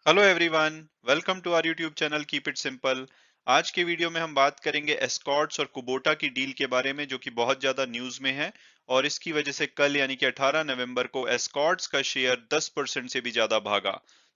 Hello everyone, welcome to our YouTube channel keep it simple. आज के video में हम बात करेंगे एस्कॉर्ट्स और कुबोटा की डील के बारे में, जो कि बहुत ज्यादा न्यूज में है। और इसकी वजह से कल यानी कि 18 नवंबर को एस्कॉर्ट्स का शेयर 10% से भी ज्यादा भागा।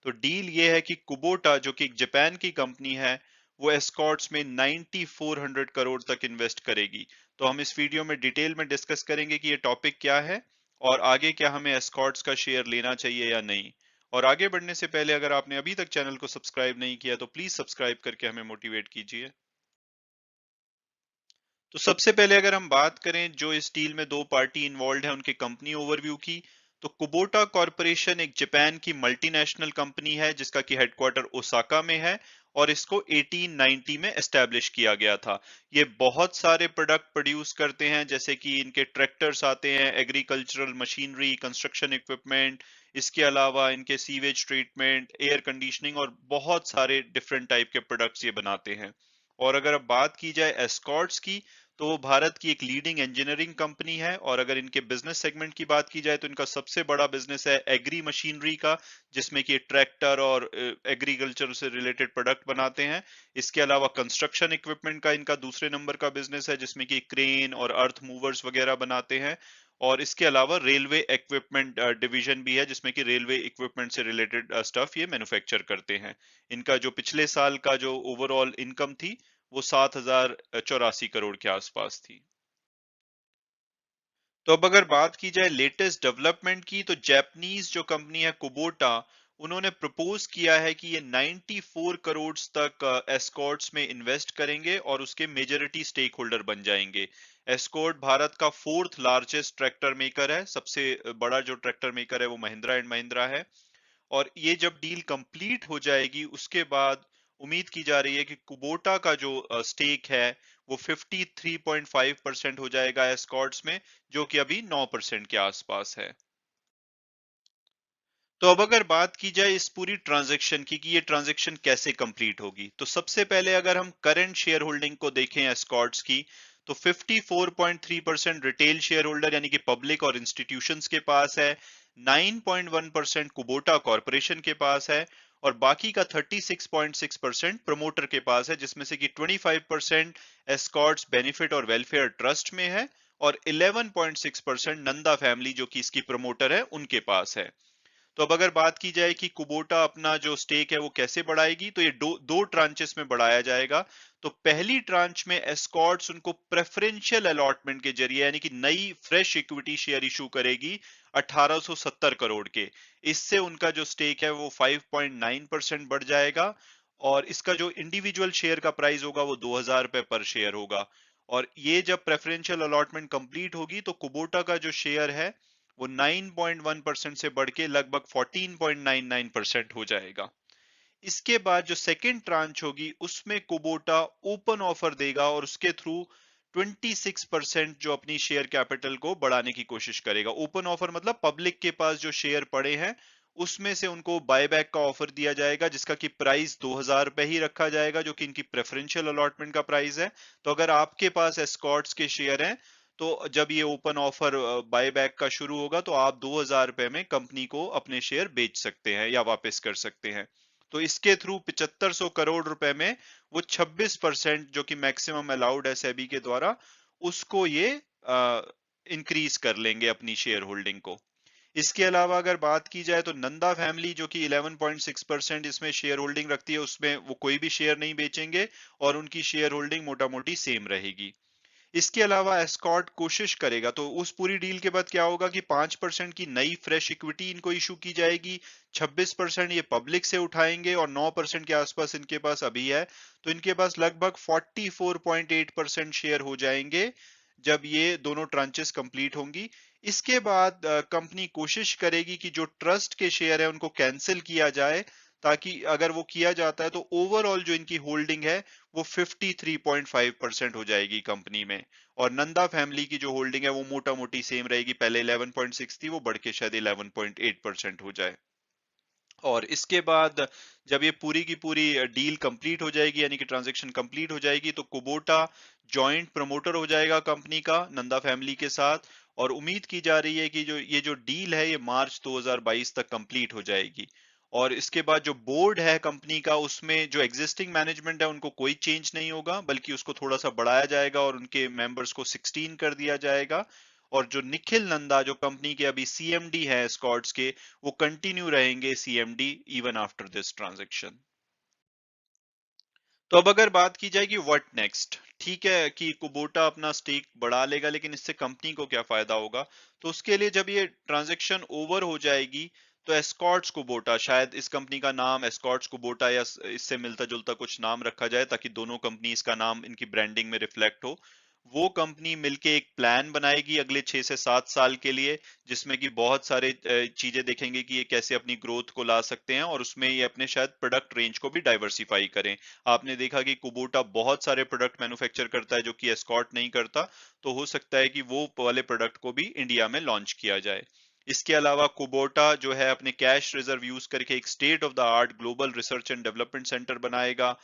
तो डील ये है कि कुबोटा, जो कि एक जापान की कंपनी है, वो एस्कॉर्ट्स में 9400 करोड़ तक इन्वेस्ट करेगी। तो हम इस वीडियो में डिटेल में डिस्कस करेंगे कि ये टॉपिक क्या है और आगे क्या हमें एस्कॉर्ट्स का शेयर लेना चाहिए या नहीं। और आगे बढ़ने से पहले अगर आपने अभी तक चैनल को सब्सक्राइब नहीं किया तो प्लीज सब्सक्राइब करके हमें मोटिवेट कीजिए। तो सबसे पहले अगर हम बात करें जो इस डील में दो पार्टी इन्वॉल्व है उनके कंपनी ओवरव्यू की, तो कुबोटा कॉरपोरेशन एक जापान की मल्टीनेशनल कंपनी है जिसका की हेडक्वार्टर ओसाका में है और इसको 1890 में एस्टेब्लिश किया गया था। ये बहुत सारे प्रोडक्ट प्रोड्यूस करते हैं, जैसे कि इनके ट्रैक्टर्स आते हैं, एग्रीकल्चरल मशीनरी, कंस्ट्रक्शन इक्विपमेंट। इसके अलावा इनके सीवेज ट्रीटमेंट, एयर कंडीशनिंग और बहुत सारे डिफरेंट टाइप के प्रोडक्ट्स ये बनाते हैं। और अगर अब बात की जाए एस्कॉर्ट्स की, तो वो भारत की एक लीडिंग इंजीनियरिंग कंपनी है। और अगर इनके बिजनेस सेगमेंट की बात की जाए तो इनका सबसे बड़ा बिजनेस है एग्री मशीनरी का, जिसमें कि ट्रैक्टर और एग्रीकल्चर से रिलेटेड प्रोडक्ट बनाते हैं। इसके अलावा कंस्ट्रक्शन इक्विपमेंट का इनका दूसरे नंबर का बिजनेस है, जिसमें कि क्रेन और अर्थ मूवर्स वगैरह बनाते हैं। और इसके अलावा रेलवे इक्विपमेंट डिवीजन भी है, जिसमें कि रेलवे इक्विपमेंट से रिलेटेड स्टफ ये मैन्युफैक्चर करते हैं। इनका जो पिछले साल का जो ओवरऑल इनकम थी वो 7084 करोड़ के आसपास थी। तो अब अगर बात की जाए लेटेस्ट डेवलपमेंट की, तो जापानीज जो कंपनी है कुबोटा, उन्होंने प्रपोज किया है कि ये 94 करोड़ तक एस्कॉर्ट्स में इन्वेस्ट करेंगे और उसके मेजॉरिटी स्टेक होल्डर बन जाएंगे। एस्कॉर्ट भारत का फोर्थ लार्जेस्ट ट्रैक्टर मेकर है। सबसे बड़ा जो ट्रैक्टर मेकर है वो महिंद्रा एंड महिंद्रा है। और ये जब डील कंप्लीट हो जाएगी उसके बाद उम्मीद की जा रही है कि कुबोटा का जो स्टेक है वो 53.5% हो जाएगा एस्कॉर्ट्स में, जो कि अभी 9% के आसपास है। तो अब अगर बात की जाए इस पूरी ट्रांजैक्शन की कि ये ट्रांजैक्शन कैसे कंप्लीट होगी, तो सबसे पहले अगर हम करंट शेयर होल्डिंग को देखें एस्कॉर्ट्स की, तो 54.3% रिटेल शेयर होल्डर यानी कि पब्लिक और इंस्टीट्यूशंस के पास है, 9.1% कुबोटा कॉरपोरेशन के पास है और बाकी का 36.6% प्रमोटर के पास है, जिसमें से कि 25% एस्कॉर्ट्स बेनिफिट और वेलफेयर ट्रस्ट में है और 11.6% नंदा फैमिली, जो कि इसकी प्रमोटर है, उनके पास है। तो अब अगर बात की जाए कि कुबोटा अपना जो स्टेक है वो कैसे बढ़ाएगी, तो ये दो दो ट्रांचेस में बढ़ाया जाएगा। तो पहली ट्रांच में एस्कॉर्ट्स उनको प्रेफरेंशियल अलॉटमेंट के जरिए यानी कि नई फ्रेश इक्विटी शेयर इशू करेगी 1870 करोड़ के। इससे उनका जो स्टेक है वो 5.9% बढ़ जाएगा और इसका जो इंडिविजुअल शेयर का प्राइस होगा वो 2000 रुपए पर शेयर होगा। और ये जब प्रेफरेंशियल अलॉटमेंट कंप्लीट होगी तो कुबोटा का जो शेयर है वो 9.1% से बढ़ के लगभग 14.99% हो जाएगा। इसके बाद जो सेकेंड ट्रांच होगी उसमें कुबोटा ओपन ऑफर देगा और उसके थ्रू 26% जो अपनी शेयर कैपिटल को बढ़ाने की कोशिश करेगा। ओपन ऑफर मतलब पब्लिक के पास जो शेयर पड़े हैं उसमें से उनको बायबैक का ऑफर दिया जाएगा, जिसका कि प्राइस 2000 रुपए ही रखा जाएगा, जो कि इनकी प्रेफरेंशियल अलॉटमेंट का प्राइस है। तो अगर आपके पास एस्कॉर्ट्स के शेयर हैं तो जब ये ओपन ऑफर बायबैक का शुरू होगा तो आप 2000 रुपए में कंपनी को अपने शेयर बेच सकते हैं या वापस कर सकते हैं। तो इसके थ्रू 7500 करोड़ रुपए में वो 26% जो कि मैक्सिमम अलाउड है सेबी के द्वारा, उसको ये इंक्रीज कर लेंगे अपनी शेयर होल्डिंग को। इसके अलावा अगर बात की जाए तो नंदा फैमिली, जो कि 11.6% इसमें शेयर होल्डिंग रखती है, उसमें वो कोई भी शेयर नहीं बेचेंगे और उनकी शेयर होल्डिंग मोटा मोटी सेम रहेगी। इसके अलावा एस्कॉर्ट कोशिश करेगा, तो उस पूरी डील के बाद क्या होगा कि 5% की नई फ्रेश इक्विटी इनको इशू की जाएगी, 26% ये पब्लिक से उठाएंगे और 9% के आसपास इनके पास अभी है। तो इनके पास लगभग 44.8% शेयर हो जाएंगे जब ये दोनों ट्रांचेस कंप्लीट होंगी। इसके बाद कंपनी कोशिश करेगी कि जो ट्रस्ट के शेयर है उनको कैंसिल किया जाए, ताकि अगर वो किया जाता है तो ओवरऑल जो इनकी होल्डिंग है वो 53.5% हो जाएगी कंपनी में। और नंदा फैमिली की जो होल्डिंग है वो मोटा मोटी सेम रहेगी, पहले 11.6 थी, वो बढ़ के शायद 11.8% हो जाए। और इसके बाद जब ये पूरी की पूरी डील कंप्लीट हो जाएगी यानी कि ट्रांजैक्शन कंप्लीट हो जाएगी तो कुबोटा जॉइंट प्रमोटर हो जाएगा कंपनी का नंदा फैमिली के साथ। और उम्मीद की जा रही है कि जो ये जो डील है ये मार्च 2022 तक कंप्लीट हो जाएगी। और इसके बाद जो बोर्ड है कंपनी का, उसमें जो एग्जिस्टिंग मैनेजमेंट है उनको कोई चेंज नहीं होगा, बल्कि उसको थोड़ा सा बढ़ाया जाएगा और उनके मेंबर्स को 16 कर दिया जाएगा। और जो निखिल नंदा जो कंपनी के अभी सीएमडी है एस्कॉर्ट्स के, वो कंटिन्यू रहेंगे CMD even after this transaction. तो अब अगर बात की जाए कि व्हाट नेक्स्ट, ठीक है कि कुबोटा अपना स्टेक बढ़ा लेगा, लेकिन इससे कंपनी को क्या फायदा होगा? तो उसके लिए जब ये ट्रांजैक्शन ओवर हो जाएगी, तो एस्कॉर्ट्स कुबोटा, शायद इस कंपनी का नाम एस्कॉर्ट्स कुबोटा या इससे मिलता जुलता कुछ नाम रखा जाए, ताकि दोनों कंपनी इसका नाम इनकी ब्रांडिंग में रिफ्लेक्ट हो। वो कंपनी मिलके एक प्लान बनाएगी अगले 6 से 7 साल के लिए, जिसमें कि बहुत सारे चीजें देखेंगे कि ये कैसे अपनी ग्रोथ को ला सकते हैं, और उसमें ये अपने शायद प्रोडक्ट रेंज को भी डाइवर्सिफाई करें। आपने देखा कि कुबोटा बहुत सारे प्रोडक्ट मैन्युफैक्चर करता है जो कि एस्कॉर्ट नहीं करता, तो हो सकता है कि वो वाले प्रोडक्ट को भी इंडिया में लॉन्च किया जाए। इसके अलावा कुबोटा जो है अपने कैश रिजर्व यूज करके एक state of the art global research and development centre बनाएगा।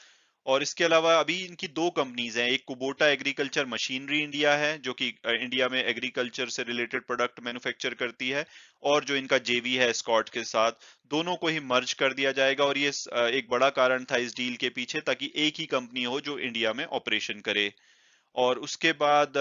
और इसके अलावा अभी इनकी दो कंपनीज हैं, एक कुबोटा एग्रीकल्चर मशीनरी इंडिया है जो कि इंडिया में एग्रीकल्चर से रिलेटेड प्रोडक्ट मैन्युफैक्चर करती है, और जो इनका जेवी है स्कॉट के साथ, दोनों को ही मर्ज कर दिया जाएगा। और ये एक बड़ा कारण था इस डील के पीछे, ताकि एक ही कंपनी हो जो इंडिया में ऑपरेशन करे। और उसके बाद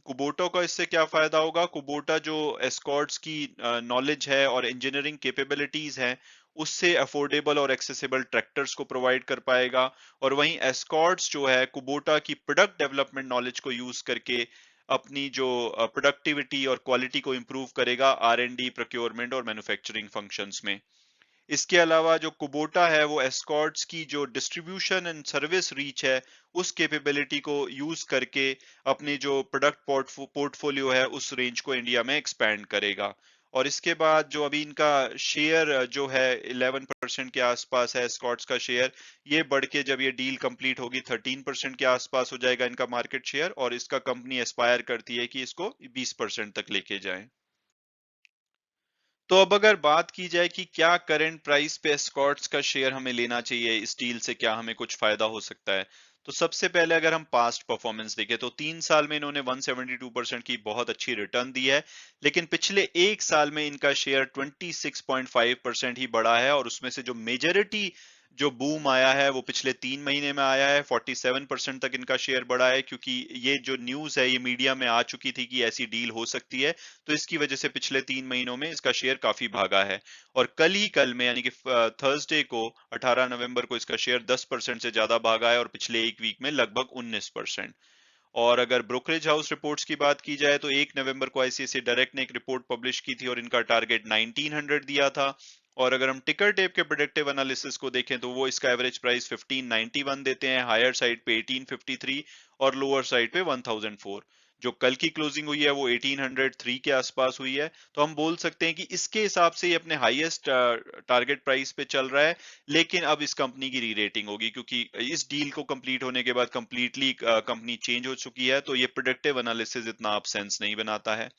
कुबोटा का इससे क्या फायदा होगा? कुबोटा जो एस्कॉर्ट्स की नॉलेज है और इंजीनियरिंग कैपेबिलिटीज हैं, उससे अफोर्डेबल और एक्सेसिबल ट्रैक्टर्स को प्रोवाइड कर पाएगा। और वहीं एस्कॉर्ट्स जो है कुबोटा की प्रोडक्ट डेवलपमेंट नॉलेज को यूज करके अपनी जो प्रोडक्टिविटी और क्वालिटी को इंप्रूव करेगा आर एंड डी, प्रोक्योरमेंट और मैन्युफैक्चरिंग फंक्शंस में। इसके अलावा जो कुबोटा है वो एस्कॉर्ट्स की जो डिस्ट्रीब्यूशन एंड सर्विस रीच है, उस कैपेबिलिटी को यूज करके अपनी जो प्रोडक्ट पोर्टफोलियो है उस रेंज को इंडिया में एक्सपैंड करेगा। और इसके बाद जो अभी इनका शेयर जो है 11% के आसपास है एस्कॉर्ट्स का शेयर, ये बढ़ के जब ये डील कंप्लीट होगी 13% के आसपास हो जाएगा इनका मार्केट शेयर, और इसका कंपनी एस्पायर करती है कि इसको 20% तक लेके जाए। तो अब अगर बात की जाए कि क्या करंट प्राइस पे एस्कॉर्ट्स का शेयर हमें लेना चाहिए, इस डील से क्या हमें कुछ फायदा हो सकता है? तो सबसे पहले अगर हम पास्ट परफॉर्मेंस देखें, तो 3 साल में इन्होंने 172% की बहुत अच्छी रिटर्न दी है। लेकिन पिछले एक साल में इनका शेयर 26.5% ही बढ़ा है, और उसमें से जो मेजोरिटी जो बूम आया है वो पिछले 3 महीने में आया है। 47% तक इनका शेयर बढ़ा है, क्योंकि ये जो न्यूज है ये मीडिया में आ चुकी थी कि ऐसी डील हो सकती है, तो इसकी वजह से पिछले 3 महीनों में इसका शेयर काफी भागा है। और कल ही कल में यानी कि थर्सडे को 18 नवंबर को इसका शेयर 10% से ज्यादा भागा है, और पिछले एक वीक में लगभग 19%। और अगर ब्रोकरेज हाउस रिपोर्ट्स की बात की जाए, तो 1 नवंबर को आईसीआईसीआई डायरेक्ट ने एक रिपोर्ट पब्लिश की थी और इनका टारगेट 1900 दिया था। और अगर हम टिकर टेप के प्रेडिक्टिव एनालिसिस को देखें, तो वो इसका एवरेज प्राइस 1591 देते हैं, हायर साइड पे 1853 और लोअर साइड पे 1004। जो कल की क्लोजिंग हुई है वो 1803 के आसपास हुई है। तो हम बोल सकते हैं कि इसके हिसाब से ये अपने हाईएस्ट टारगेट प्राइस पे चल रहा है। लेकिन अब इस कंपनी की री रेटिंग होगी, क्योंकि इस डील को कंप्लीट होने के बाद कंप्लीटली कंपनी चेंज हो चुकी है, तो ये प्रोडक्टिव एनालिसिस इतना अब सेंस नहीं बनाता है।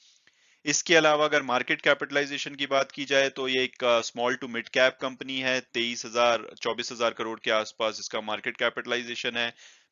इसके अलावा अगर मार्केट कैपिटलाइजेशन की बात की जाए, तो ये एक small to mid cap company है। 23,000 24,000 करोड़ के आसपास इसका मार्केट कैपिटलाइजेशन है।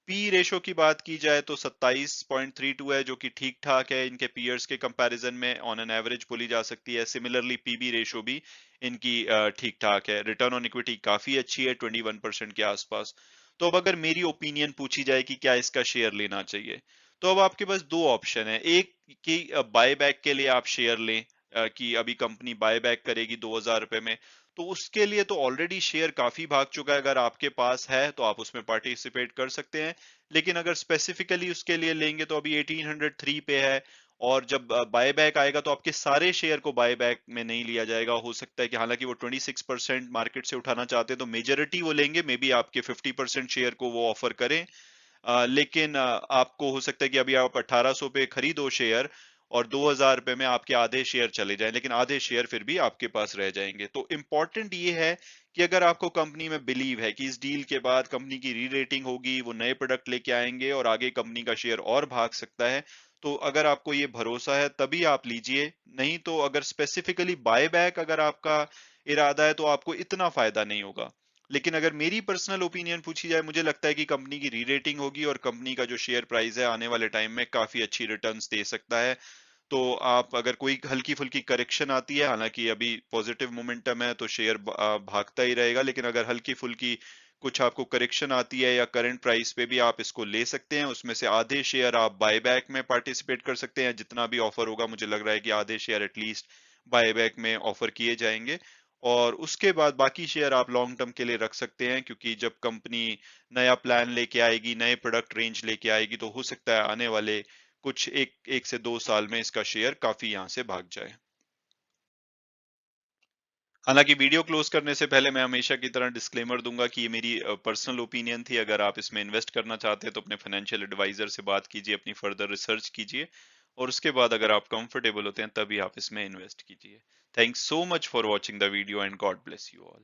पी रेशो की बात की जाए तो 27.32 है, जो कि ठीक ठाक है इनके पीयर्स के कंपैरिजन में, ऑन एन एवरेज बोली जा सकती है। सिमिलरली पीबी रेशो भी इनकी ठीक ठाक है। रिटर्न ऑन इक्विटी काफी अच्छी है, 21% के आसपास। तो अब अगर मेरी ओपिनियन पूछी जाए कि क्या इसका शेयर लेना चाहिए, तो अब आपके पास दो ऑप्शन है। एक कि बाय बैक के लिए आप शेयर लें, कि अभी कंपनी बाय बैक करेगी 2000 रुपए में, तो उसके लिए तो ऑलरेडी शेयर काफी भाग चुका है। अगर आपके पास है तो आप उसमें पार्टिसिपेट कर सकते हैं। लेकिन अगर स्पेसिफिकली उसके लिए लेंगे, तो अभी 1803 पे है, और जब बाय बैक आएगा तो आपके सारे शेयर को बाय बैक में नहीं लिया जाएगा। हो सकता है कि हालांकि वो 26% मार्केट से उठाना चाहते हैं, तो मेजोरिटी वो लेंगे, मे बी आपके 50% शेयर को वो ऑफर करें। लेकिन आपको हो सकता है कि अभी आप 1800 पे खरीदो शेयर, और 2000 रुपए में आपके आधे शेयर चले जाएं, लेकिन आधे शेयर फिर भी आपके पास रह जाएंगे। तो इम्पोर्टेंट ये है कि अगर आपको कंपनी में बिलीव है कि इस डील के बाद कंपनी की री रेटिंग होगी, वो नए प्रोडक्ट लेके आएंगे और आगे कंपनी का शेयर और भाग सकता है, तो अगर आपको ये भरोसा है तभी आप लीजिए। नहीं तो अगर स्पेसिफिकली बाय बैक अगर आपका इरादा है, तो आपको इतना फायदा नहीं होगा। लेकिन अगर मेरी पर्सनल ओपिनियन पूछी जाए, मुझे लगता है कि कंपनी की री रेटिंग होगी और कंपनी का जो शेयर प्राइस है आने वाले टाइम में काफी अच्छी रिटर्न्स दे सकता है। तो आप अगर कोई हल्की फुल्की करेक्शन आती है, हालांकि अभी पॉजिटिव मोमेंटम है तो शेयर भागता ही रहेगा, लेकिन अगर हल्की फुल्की कुछ आपको करेक्शन आती है या करंट प्राइस पे भी आप इसको ले सकते हैं। उसमें से आधे शेयर आप बायबैक में पार्टिसिपेट कर सकते हैं, जितना भी ऑफर होगा मुझे लग रहा है कि आधे शेयर एटलीस्ट बायबैक में ऑफर किए जाएंगे। और उसके बाद बाकी शेयर आप लॉन्ग टर्म के लिए रख सकते हैं, क्योंकि जब कंपनी नया प्लान लेके आएगी, नए प्रोडक्ट रेंज लेके आएगी, तो हो सकता है आने वाले कुछ एक से 2 साल में इसका शेयर काफी यहाँ से भाग जाए। हालांकि वीडियो क्लोज करने से पहले मैं हमेशा की तरह डिस्क्लेमर दूंगा कि ये मेरी पर्सनल ओपिनियन थी। अगर आप इसमें इन्वेस्ट करना चाहते हैं तो अपने फाइनेंशियल एडवाइजर से बात कीजिए, अपनी फर्दर रिसर्च कीजिए, और उसके बाद अगर आप कंफर्टेबल होते हैं तभी आप इसमें इन्वेस्ट कीजिए। Thanks so much for watching the video and God bless you all.